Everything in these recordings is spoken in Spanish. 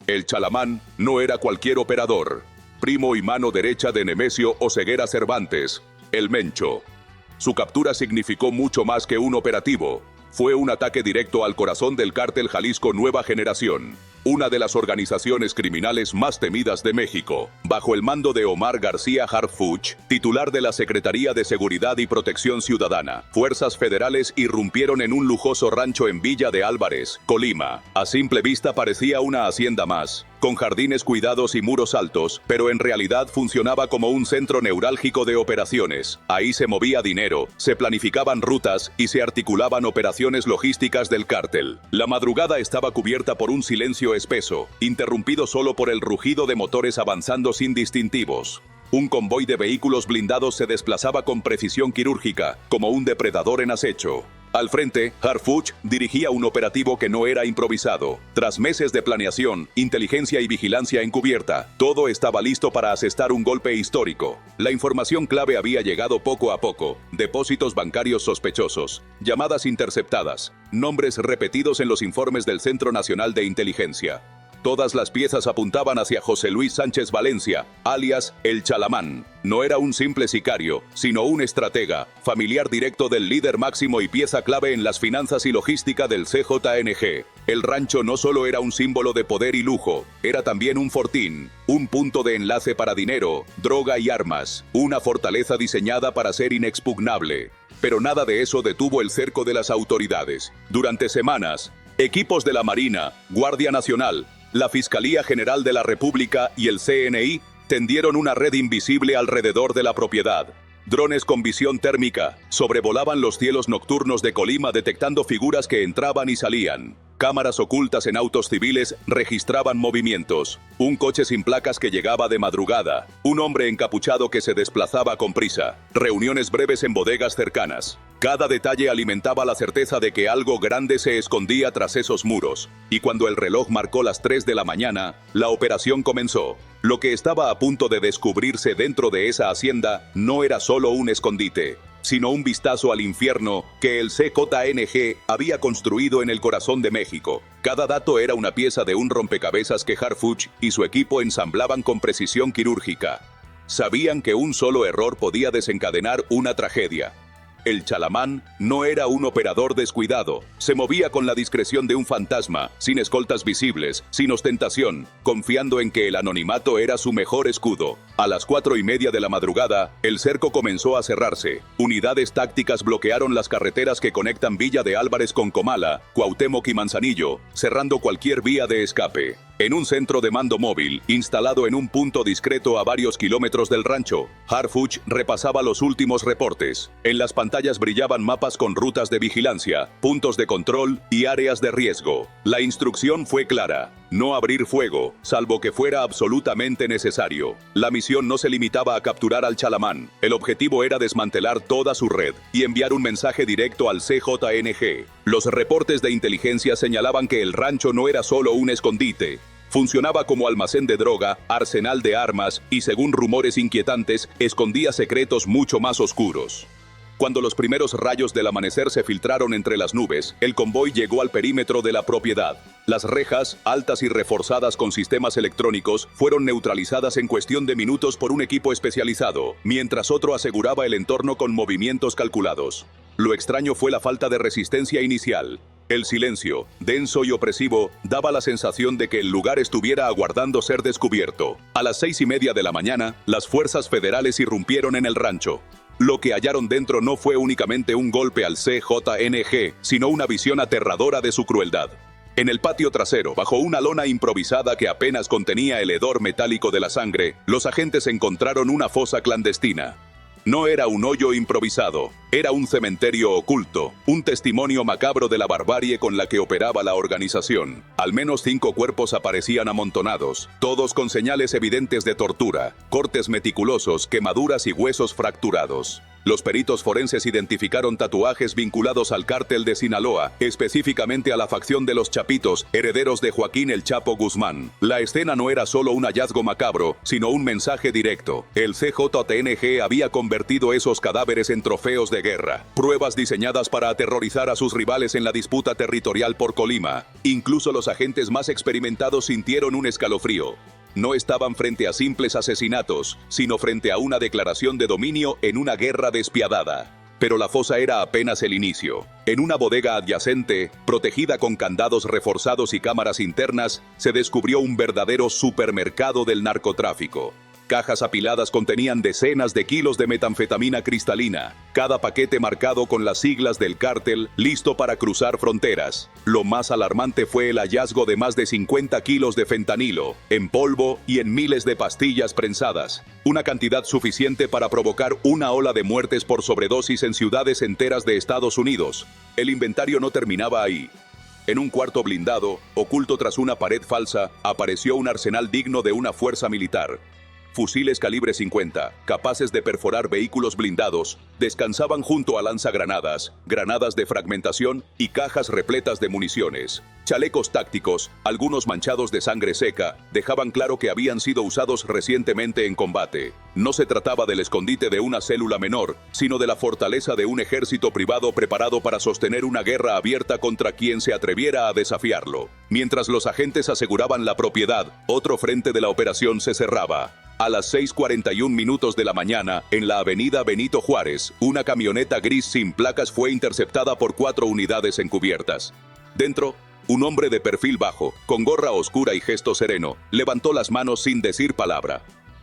El Chalamán no era cualquier operador. Primo y mano derecha de Nemesio Oseguera Cervantes, el Mencho. Su captura significó mucho más que un operativo. Fue un ataque directo al corazón del cártel Jalisco Nueva Generación, una de las organizaciones criminales más temidas de México, bajo el mando de Omar García Harfuch, titular de la Secretaría de Seguridad y Protección Ciudadana. Fuerzas federales irrumpieron en un lujoso rancho en Villa de Álvarez, Colima. A simple vista parecía una hacienda más, con jardines cuidados y muros altos, pero en realidad funcionaba como un centro neurálgico de operaciones. Ahí se movía dinero, se planificaban rutas y se articulaban operaciones logísticas del cártel. La madrugada estaba cubierta por un silencio espeso, interrumpido solo por el rugido de motores avanzando sin distintivos. Un convoy de vehículos blindados se desplazaba con precisión quirúrgica, como un depredador en acecho. Al frente, Harfuch dirigía un operativo que no era improvisado. Tras meses de planeación, inteligencia y vigilancia encubierta, todo estaba listo para asestar un golpe histórico. La información clave había llegado poco a poco: depósitos bancarios sospechosos, llamadas interceptadas, nombres repetidos en los informes del Centro Nacional de Inteligencia. Todas las piezas apuntaban hacia José Luis Sánchez Valencia, alias El Chalamán. No era un simple sicario, sino un estratega, familiar directo del líder máximo y pieza clave en las finanzas y logística del CJNG. El rancho no solo era un símbolo de poder y lujo, era también un fortín, un punto de enlace para dinero, droga y armas, una fortaleza diseñada para ser inexpugnable. Pero nada de eso detuvo el cerco de las autoridades. Durante semanas, equipos de la Marina, Guardia Nacional, la Fiscalía General de la República y el CNI tendieron una red invisible alrededor de la propiedad. Drones con visión térmica sobrevolaban los cielos nocturnos de Colima detectando figuras que entraban y salían. Cámaras ocultas en autos civiles registraban movimientos. Un coche sin placas que llegaba de madrugada. Un hombre encapuchado que se desplazaba con prisa. Reuniones breves en bodegas cercanas. Cada detalle alimentaba la certeza de que algo grande se escondía tras esos muros. Y cuando el reloj marcó las 3 de la mañana, la operación comenzó. Lo que estaba a punto de descubrirse dentro de esa hacienda no era solo un escondite, sino un vistazo al infierno que el CJNG había construido en el corazón de México. Cada dato era una pieza de un rompecabezas que Harfuch y su equipo ensamblaban con precisión quirúrgica. Sabían que un solo error podía desencadenar una tragedia. El Chalamán no era un operador descuidado. Se movía con la discreción de un fantasma, sin escoltas visibles, sin ostentación, confiando en que el anonimato era su mejor escudo. A las 4:30 de la madrugada, el cerco comenzó a cerrarse. Unidades tácticas bloquearon las carreteras que conectan Villa de Álvarez con Comala, Cuauhtémoc y Manzanillo, cerrando cualquier vía de escape. En un centro de mando móvil, instalado en un punto discreto a varios kilómetros del rancho, Harfuch repasaba los últimos reportes. En las pantallas brillaban mapas con rutas de vigilancia, puntos de control y áreas de riesgo. La instrucción fue clara: no abrir fuego, salvo que fuera absolutamente necesario. La misión no se limitaba a capturar al Chalamán. El objetivo era desmantelar toda su red y enviar un mensaje directo al CJNG. Los reportes de inteligencia señalaban que el rancho no era solo un escondite. Funcionaba como almacén de droga, arsenal de armas y, según rumores inquietantes, escondía secretos mucho más oscuros. Cuando los primeros rayos del amanecer se filtraron entre las nubes, el convoy llegó al perímetro de la propiedad. Las rejas, altas y reforzadas con sistemas electrónicos, fueron neutralizadas en cuestión de minutos por un equipo especializado, mientras otro aseguraba el entorno con movimientos calculados. Lo extraño fue la falta de resistencia inicial. El silencio, denso y opresivo, daba la sensación de que el lugar estuviera aguardando ser descubierto. A las 6:30 de la mañana, las fuerzas federales irrumpieron en el rancho. Lo que hallaron dentro no fue únicamente un golpe al CJNG, sino una visión aterradora de su crueldad. En el patio trasero, bajo una lona improvisada que apenas contenía el hedor metálico de la sangre, los agentes encontraron una fosa clandestina. No era un hoyo improvisado, era un cementerio oculto, un testimonio macabro de la barbarie con la que operaba la organización. Al menos 5 cuerpos aparecían amontonados, todos con señales evidentes de tortura, cortes meticulosos, quemaduras y huesos fracturados. Los peritos forenses identificaron tatuajes vinculados al cártel de Sinaloa, específicamente a la facción de los Chapitos, herederos de Joaquín El Chapo Guzmán. La escena no era solo un hallazgo macabro, sino un mensaje directo. El CJTNG había convertido esos cadáveres en trofeos de guerra, pruebas diseñadas para aterrorizar a sus rivales en la disputa territorial por Colima. Incluso los agentes más experimentados sintieron un escalofrío. No estaban frente a simples asesinatos, sino frente a una declaración de dominio en una guerra despiadada. Pero la fosa era apenas el inicio. En una bodega adyacente, protegida con candados reforzados y cámaras internas, se descubrió un verdadero supermercado del narcotráfico. Cajas apiladas contenían decenas de kilos de metanfetamina cristalina, cada paquete marcado con las siglas del cártel, listo para cruzar fronteras. Lo más alarmante fue el hallazgo de más de 50 kilos de fentanilo, en polvo y en miles de pastillas prensadas, una cantidad suficiente para provocar una ola de muertes por sobredosis en ciudades enteras de Estados Unidos. El inventario no terminaba ahí. En un cuarto blindado, oculto tras una pared falsa, apareció un arsenal digno de una fuerza militar. Fusiles calibre 50, capaces de perforar vehículos blindados, descansaban junto a lanzagranadas, granadas de fragmentación y cajas repletas de municiones. Chalecos tácticos, algunos manchados de sangre seca, dejaban claro que habían sido usados recientemente en combate. No se trataba del escondite de una célula menor, sino de la fortaleza de un ejército privado preparado para sostener una guerra abierta contra quien se atreviera a desafiarlo. Mientras los agentes aseguraban la propiedad, otro frente de la operación se cerraba. A las 6:41 minutos de la mañana, en la avenida Benito Juárez, una camioneta gris sin placas fue interceptada por 4 unidades encubiertas. Dentro, un hombre de perfil bajo, con gorra oscura y gesto sereno, levantó las manos sin decir palabra.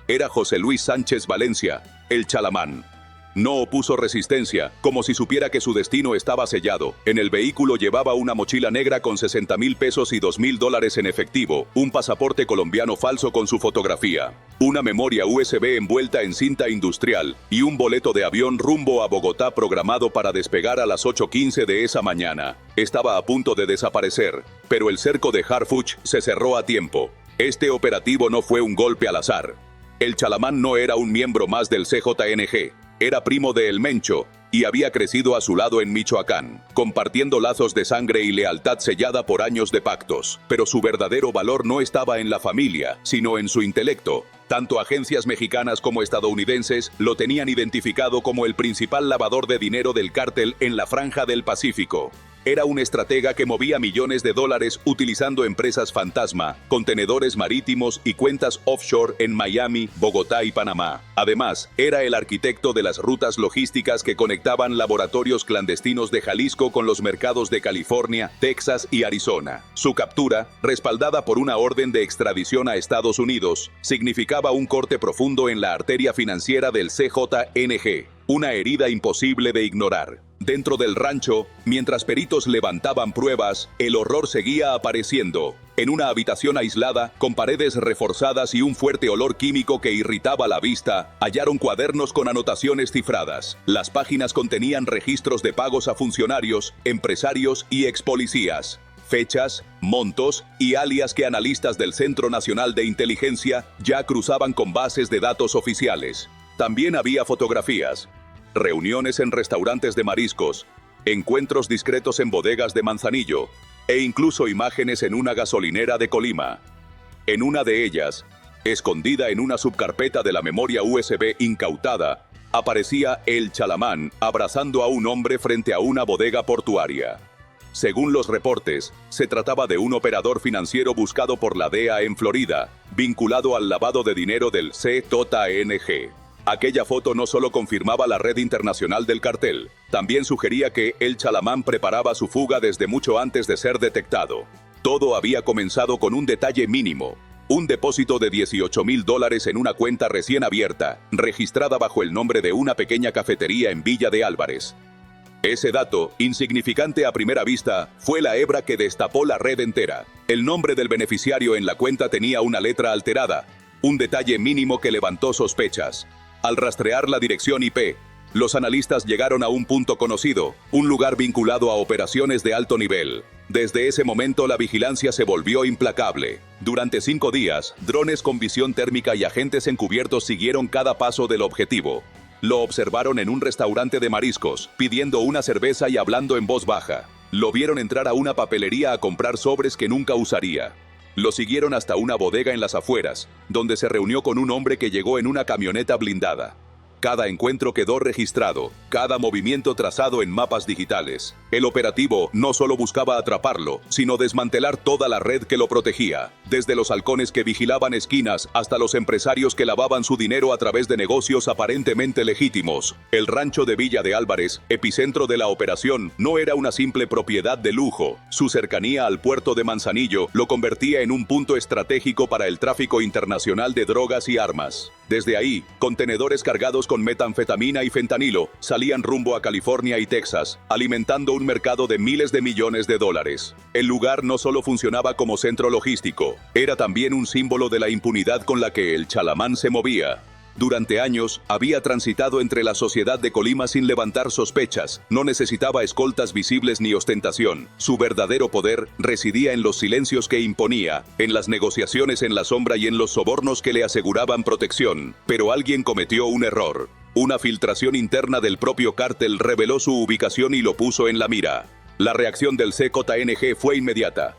Era José Luis Sánchez Valencia, el Chalamán. No opuso resistencia, como si supiera que su destino estaba sellado. En el vehículo llevaba una mochila negra con 60,000 pesos y $2,000 en efectivo, un pasaporte colombiano falso con su fotografía, una memoria USB envuelta en cinta industrial y un boleto de avión rumbo a Bogotá programado para despegar a las 8:15 de esa mañana. Estaba a punto de desaparecer, pero el cerco de Harfuch se cerró a tiempo. Este operativo no fue un golpe al azar. El Chalamán no era un miembro más del CJNG. Era primo de El Mencho y había crecido a su lado en Michoacán, compartiendo lazos de sangre y lealtad sellada por años de pactos. Pero su verdadero valor no estaba en la familia, sino en su intelecto. Tanto agencias mexicanas como estadounidenses lo tenían identificado como el principal lavador de dinero del cártel en la Franja del Pacífico. Era un estratega que movía millones de dólares utilizando empresas fantasma, contenedores marítimos y cuentas offshore en Miami, Bogotá y Panamá. Además, era el arquitecto de las rutas logísticas que conectaban laboratorios clandestinos de Jalisco con los mercados de California, Texas y Arizona. Su captura, respaldada por una orden de extradición a Estados Unidos, significaba un corte profundo en la arteria financiera del CJNG, una herida imposible de ignorar. Dentro del rancho, mientras peritos levantaban pruebas, el horror seguía apareciendo. En una habitación aislada, con paredes reforzadas y un fuerte olor químico que irritaba la vista, hallaron cuadernos con anotaciones cifradas. Las páginas contenían registros de pagos a funcionarios, empresarios y expolicías, fechas, montos y alias que analistas del Centro Nacional de Inteligencia ya cruzaban con bases de datos oficiales. También había fotografías, reuniones en restaurantes de mariscos, encuentros discretos en bodegas de Manzanillo, e incluso imágenes en una gasolinera de Colima. En una de ellas, escondida en una subcarpeta de la memoria USB incautada, aparecía el Chalamán abrazando a un hombre frente a una bodega portuaria. Según los reportes, se trataba de un operador financiero buscado por la DEA en Florida, vinculado al lavado de dinero del CJNG. Aquella foto no solo confirmaba la red internacional del cartel, también sugería que el Chalamán preparaba su fuga desde mucho antes de ser detectado. Todo había comenzado con un detalle mínimo: un depósito de $18,000 en una cuenta recién abierta, registrada bajo el nombre de una pequeña cafetería en Villa de Álvarez. Ese dato, insignificante a primera vista, fue la hebra que destapó la red entera. El nombre del beneficiario en la cuenta tenía una letra alterada, un detalle mínimo que levantó sospechas. Al rastrear la dirección IP, los analistas llegaron a un punto conocido, un lugar vinculado a operaciones de alto nivel. Desde ese momento la vigilancia se volvió implacable. Durante 5 días, drones con visión térmica y agentes encubiertos siguieron cada paso del objetivo. Lo observaron en un restaurante de mariscos, pidiendo una cerveza y hablando en voz baja. Lo vieron entrar a una papelería a comprar sobres que nunca usaría. Lo siguieron hasta una bodega en las afueras, donde se reunió con un hombre que llegó en una camioneta blindada. Cada encuentro quedó registrado, cada movimiento trazado en mapas digitales. El operativo no solo buscaba atraparlo, sino desmantelar toda la red que lo protegía, desde los halcones que vigilaban esquinas hasta los empresarios que lavaban su dinero a través de negocios aparentemente legítimos. El rancho de Villa de Álvarez, epicentro de la operación, no era una simple propiedad de lujo. Su cercanía al puerto de Manzanillo lo convertía en un punto estratégico para el tráfico internacional de drogas y armas. Desde ahí, contenedores cargados con metanfetamina y fentanilo salían rumbo a California y Texas, alimentando un mercado de miles de millones de dólares. El lugar no solo funcionaba como centro logístico, era también un símbolo de la impunidad con la que el Chalamán se movía. Durante años, había transitado entre la sociedad de Colima sin levantar sospechas, no necesitaba escoltas visibles ni ostentación. Su verdadero poder residía en los silencios que imponía, en las negociaciones en la sombra y en los sobornos que le aseguraban protección. Pero alguien cometió un error. Una filtración interna del propio cártel reveló su ubicación y lo puso en la mira. La reacción del CJNG fue inmediata.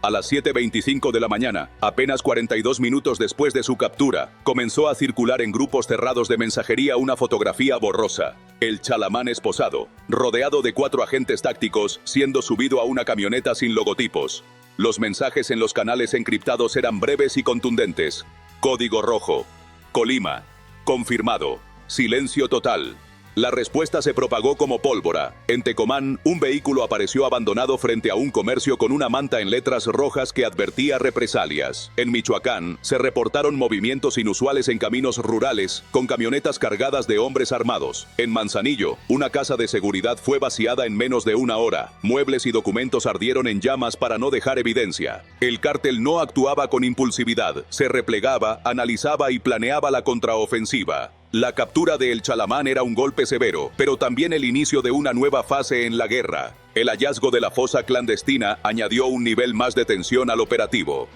A las 7:25 de la mañana, apenas 42 minutos después de su captura, comenzó a circular en grupos cerrados de mensajería una fotografía borrosa. El Chalamán esposado, rodeado de 4 agentes tácticos, siendo subido a una camioneta sin logotipos. Los mensajes en los canales encriptados eran breves y contundentes. Código rojo. Colima. Confirmado. Silencio total. La respuesta se propagó como pólvora. En Tecomán, un vehículo apareció abandonado frente a un comercio con una manta en letras rojas que advertía represalias. En Michoacán, se reportaron movimientos inusuales en caminos rurales, con camionetas cargadas de hombres armados. En Manzanillo, una casa de seguridad fue vaciada en menos de una hora. Muebles y documentos ardieron en llamas para no dejar evidencia. El cártel no actuaba con impulsividad, se replegaba, analizaba y planeaba la contraofensiva. La captura de El Chalamán era un golpe severo, pero también el inicio de una nueva fase en la guerra. El hallazgo de la fosa clandestina añadió un nivel más de tensión al operativo.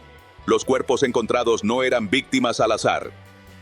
Los cuerpos encontrados no eran víctimas al azar.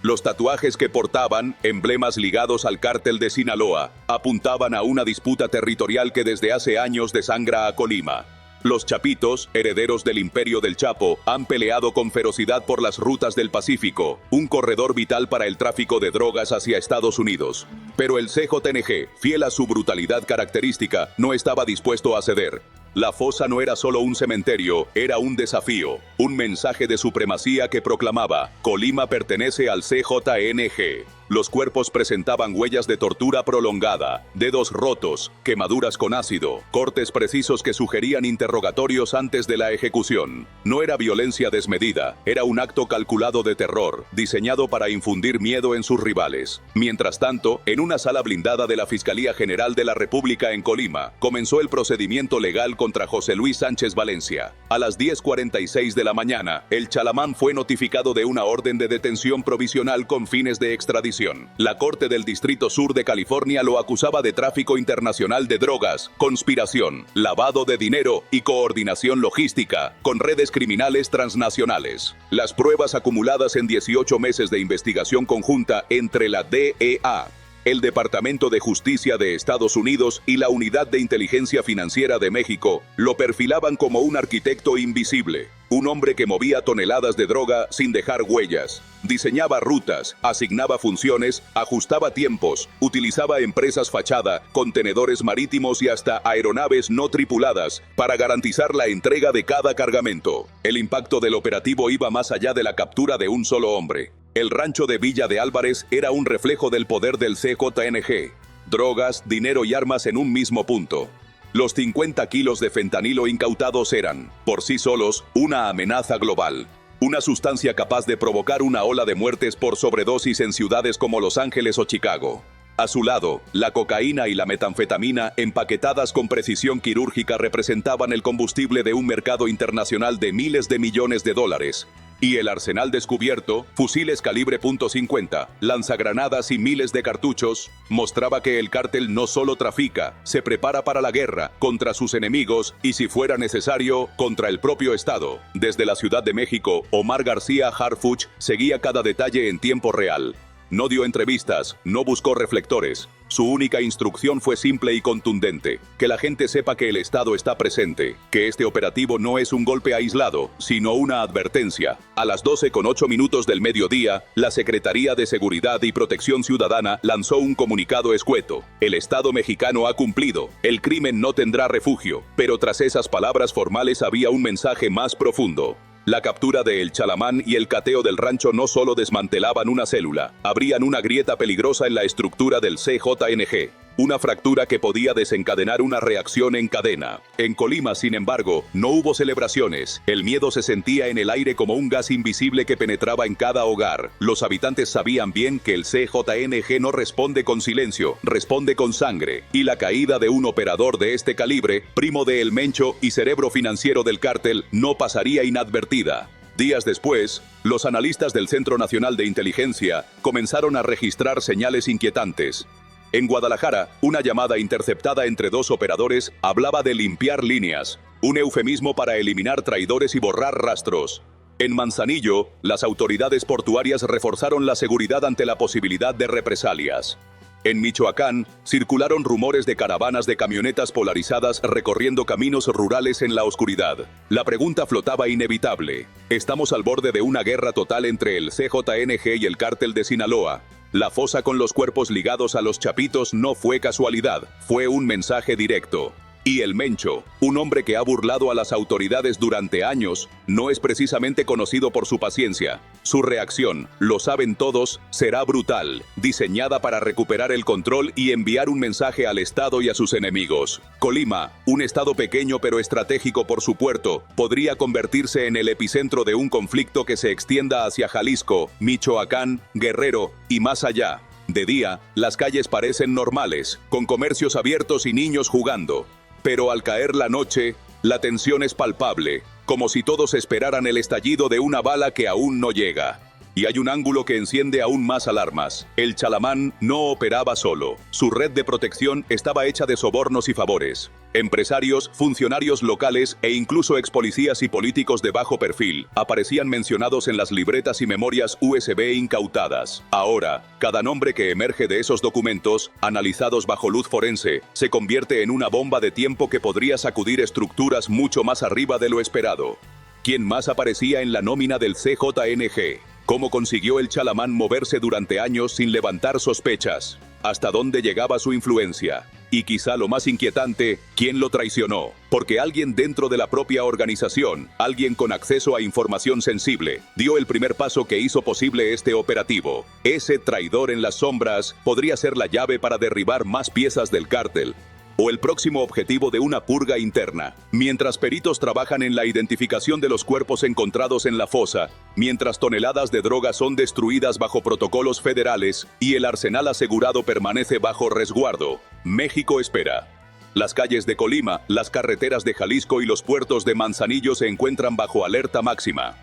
Los tatuajes que portaban, emblemas ligados al cártel de Sinaloa, apuntaban a una disputa territorial que desde hace años desangra a Colima. Los Chapitos, herederos del imperio del Chapo, han peleado con ferocidad por las rutas del Pacífico, un corredor vital para el tráfico de drogas hacia Estados Unidos. Pero el CJNG, fiel a su brutalidad característica, no estaba dispuesto a ceder. La fosa no era solo un cementerio, era un desafío, un mensaje de supremacía que proclamaba: Colima pertenece al CJNG. Los cuerpos presentaban huellas de tortura prolongada, dedos rotos, quemaduras con ácido, cortes precisos que sugerían interrogatorios antes de la ejecución. No era violencia desmedida, era un acto calculado de terror, diseñado para infundir miedo en sus rivales. Mientras tanto, en una sala blindada de la Fiscalía General de la República en Colima, comenzó el procedimiento legal contra José Luis Sánchez Valencia. A las 10:46 de la mañana, el Chalamán fue notificado de una orden de detención provisional con fines de extradición. La Corte del Distrito Sur de California lo acusaba de tráfico internacional de drogas, conspiración, lavado de dinero y coordinación logística con redes criminales transnacionales. Las pruebas acumuladas en 18 meses de investigación conjunta entre la DEA, el Departamento de Justicia de Estados Unidos y la Unidad de Inteligencia Financiera de México lo perfilaban como un arquitecto invisible, un hombre que movía toneladas de droga sin dejar huellas, diseñaba rutas, asignaba funciones, ajustaba tiempos, utilizaba empresas fachada, contenedores marítimos y hasta aeronaves no tripuladas para garantizar la entrega de cada cargamento. El impacto del operativo iba más allá de la captura de un solo hombre. El rancho de Villa de Álvarez era un reflejo del poder del CJNG. Drogas, dinero y armas en un mismo punto. Los 50 kilos de fentanilo incautados eran, por sí solos, una amenaza global. Una sustancia capaz de provocar una ola de muertes por sobredosis en ciudades como Los Ángeles o Chicago. A su lado, la cocaína y la metanfetamina, empaquetadas con precisión quirúrgica, representaban el combustible de un mercado internacional de miles de millones de dólares. Y el arsenal descubierto, fusiles calibre .50, lanzagranadas y miles de cartuchos, mostraba que el cártel no solo trafica, se prepara para la guerra, contra sus enemigos y, si fuera necesario, contra el propio Estado. Desde la Ciudad de México, Omar García Harfuch seguía cada detalle en tiempo real. No dio entrevistas, no buscó reflectores. Su única instrucción fue simple y contundente: que la gente sepa que el Estado está presente, que este operativo no es un golpe aislado, sino una advertencia. A las 12:08 del mediodía, la Secretaría de Seguridad y Protección Ciudadana lanzó un comunicado escueto: el Estado mexicano ha cumplido, el crimen no tendrá refugio. Pero tras esas palabras formales había un mensaje más profundo. La captura de El Chalamán y el cateo del rancho no solo desmantelaban una célula, abrían una grieta peligrosa en la estructura del CJNG. Una fractura que podía desencadenar una reacción en cadena. En Colima, sin embargo, no hubo celebraciones. El miedo se sentía en el aire como un gas invisible que penetraba en cada hogar. Los habitantes sabían bien que el CJNG no responde con silencio, responde con sangre. Y la caída de un operador de este calibre, primo de El Mencho y cerebro financiero del cártel, no pasaría inadvertida. Días después, los analistas del Centro Nacional de Inteligencia comenzaron a registrar señales inquietantes. En Guadalajara, una llamada interceptada entre dos operadores hablaba de limpiar líneas, un eufemismo para eliminar traidores y borrar rastros. En Manzanillo, las autoridades portuarias reforzaron la seguridad ante la posibilidad de represalias. En Michoacán, circularon rumores de caravanas de camionetas polarizadas recorriendo caminos rurales en la oscuridad. La pregunta flotaba inevitable: ¿estamos al borde de una guerra total entre el CJNG y el cártel de Sinaloa? La fosa con los cuerpos ligados a los Chapitos no fue casualidad, fue un mensaje directo. Y El Mencho, un hombre que ha burlado a las autoridades durante años, no es precisamente conocido por su paciencia. Su reacción, lo saben todos, será brutal, diseñada para recuperar el control y enviar un mensaje al Estado y a sus enemigos. Colima, un estado pequeño pero estratégico por su puerto, podría convertirse en el epicentro de un conflicto que se extienda hacia Jalisco, Michoacán, Guerrero y más allá. De día, las calles parecen normales, con comercios abiertos y niños jugando. Pero al caer la noche, la tensión es palpable, como si todos esperaran el estallido de una bala que aún no llega. Y hay un ángulo que enciende aún más alarmas. El Chalamán no operaba solo. Su red de protección estaba hecha de sobornos y favores. Empresarios, funcionarios locales e incluso expolicías y políticos de bajo perfil aparecían mencionados en las libretas y memorias USB incautadas. Ahora, cada nombre que emerge de esos documentos, analizados bajo luz forense, se convierte en una bomba de tiempo que podría sacudir estructuras mucho más arriba de lo esperado. ¿Quién más aparecía en la nómina del CJNG? ¿Cómo consiguió el Chalamán moverse durante años sin levantar sospechas? ¿Hasta dónde llegaba su influencia? Y quizá lo más inquietante, ¿quién lo traicionó? Porque alguien dentro de la propia organización, alguien con acceso a información sensible, dio el primer paso que hizo posible este operativo. Ese traidor en las sombras podría ser la llave para derribar más piezas del cártel, o el próximo objetivo de una purga interna. Mientras peritos trabajan en la identificación de los cuerpos encontrados en la fosa, mientras toneladas de droga son destruidas bajo protocolos federales y el arsenal asegurado permanece bajo resguardo, México espera. Las calles de Colima, las carreteras de Jalisco y los puertos de Manzanillo se encuentran bajo alerta máxima.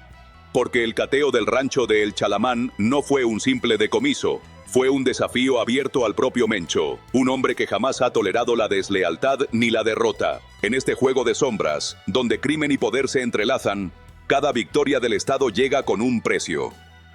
Porque el cateo del rancho de El Chalamán no fue un simple decomiso. Fue un desafío abierto al propio Mencho, un hombre que jamás ha tolerado la deslealtad ni la derrota. En este juego de sombras, donde crimen y poder se entrelazan, cada victoria del Estado llega con un precio.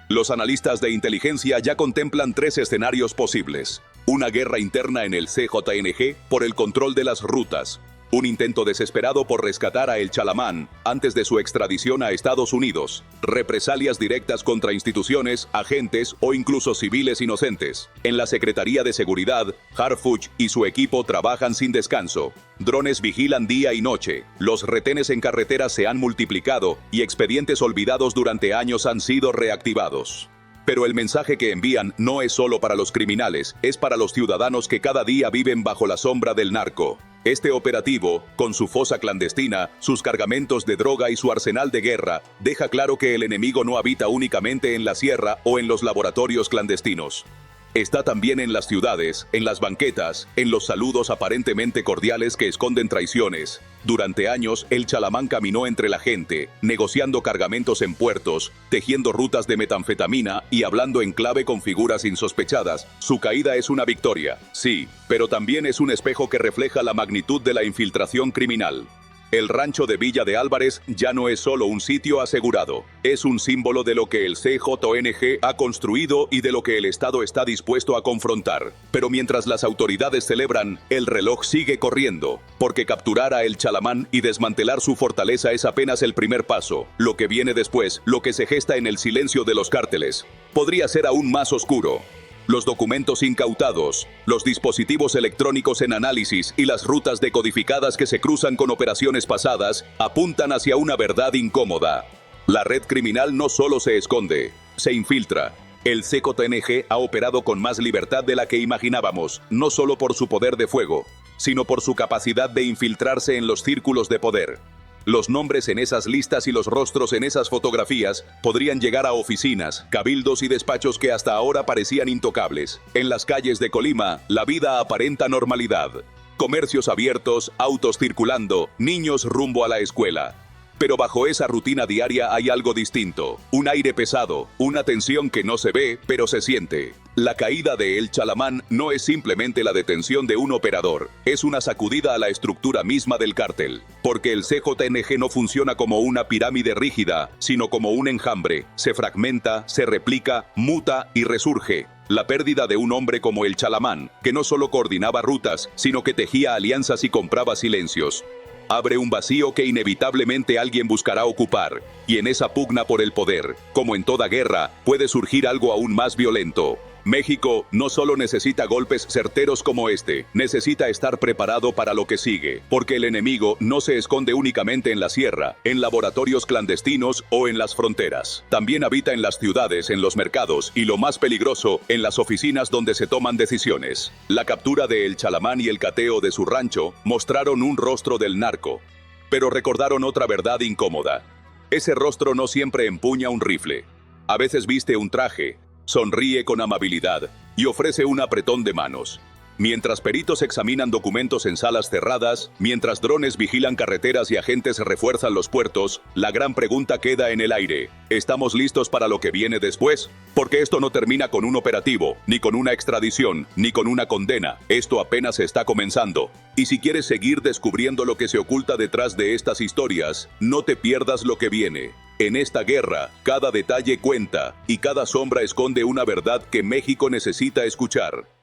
Los analistas de inteligencia ya contemplan 3 escenarios posibles. Una guerra interna en el CJNG por el control de las rutas. Un intento desesperado por rescatar a El Chalamán antes de su extradición a Estados Unidos. Represalias directas contra instituciones, agentes o incluso civiles inocentes. En la Secretaría de Seguridad, Harfuch y su equipo trabajan sin descanso. Drones vigilan día y noche. Los retenes en carreteras se han multiplicado y expedientes olvidados durante años han sido reactivados. Pero el mensaje que envían no es solo para los criminales, es para los ciudadanos que cada día viven bajo la sombra del narco. Este operativo, con su fosa clandestina, sus cargamentos de droga y su arsenal de guerra, deja claro que el enemigo no habita únicamente en la sierra o en los laboratorios clandestinos. Está también en las ciudades, en las banquetas, en los saludos aparentemente cordiales que esconden traiciones. Durante años, el Chalamán caminó entre la gente, negociando cargamentos en puertos, tejiendo rutas de metanfetamina y hablando en clave con figuras insospechadas. Su caída es una victoria, sí, pero también es un espejo que refleja la magnitud de la infiltración criminal. El rancho de Villa de Álvarez ya no es solo un sitio asegurado, es un símbolo de lo que el CJNG ha construido y de lo que el Estado está dispuesto a confrontar. Pero mientras las autoridades celebran, el reloj sigue corriendo, porque capturar a El Chalamán y desmantelar su fortaleza es apenas el primer paso. Lo que viene después, lo que se gesta en el silencio de los cárteles, podría ser aún más oscuro. Los documentos incautados, los dispositivos electrónicos en análisis y las rutas decodificadas que se cruzan con operaciones pasadas apuntan hacia una verdad incómoda. La red criminal no solo se esconde, se infiltra. El CJNG ha operado con más libertad de la que imaginábamos, no solo por su poder de fuego, sino por su capacidad de infiltrarse en los círculos de poder. Los nombres en esas listas y los rostros en esas fotografías podrían llegar a oficinas, cabildos y despachos que hasta ahora parecían intocables. En las calles de Colima, la vida aparenta normalidad. Comercios abiertos, autos circulando, niños rumbo a la escuela. Pero bajo esa rutina diaria hay algo distinto, un aire pesado, una tensión que no se ve, pero se siente. La caída de El Chalamán no es simplemente la detención de un operador, es una sacudida a la estructura misma del cártel, porque el CJNG no funciona como una pirámide rígida, sino como un enjambre, se fragmenta, se replica, muta y resurge. La pérdida de un hombre como El Chalamán, que no solo coordinaba rutas, sino que tejía alianzas y compraba silencios, abre un vacío que inevitablemente alguien buscará ocupar, y en esa pugna por el poder, como en toda guerra, puede surgir algo aún más violento. México no solo necesita golpes certeros como este, necesita estar preparado para lo que sigue, porque el enemigo no se esconde únicamente en la sierra, en laboratorios clandestinos o en las fronteras. También habita en las ciudades, en los mercados y, lo más peligroso, en las oficinas donde se toman decisiones. La captura de El Chalamán y el cateo de su rancho mostraron un rostro del narco, pero recordaron otra verdad incómoda. Ese rostro no siempre empuña un rifle. A veces viste un traje, sonríe con amabilidad y ofrece un apretón de manos. Mientras peritos examinan documentos en salas cerradas, mientras drones vigilan carreteras y agentes refuerzan los puertos, la gran pregunta queda en el aire. ¿Estamos listos para lo que viene después? Porque esto no termina con un operativo, ni con una extradición, ni con una condena. Esto apenas está comenzando. Y si quieres seguir descubriendo lo que se oculta detrás de estas historias, no te pierdas lo que viene. En esta guerra, cada detalle cuenta, y cada sombra esconde una verdad que México necesita escuchar.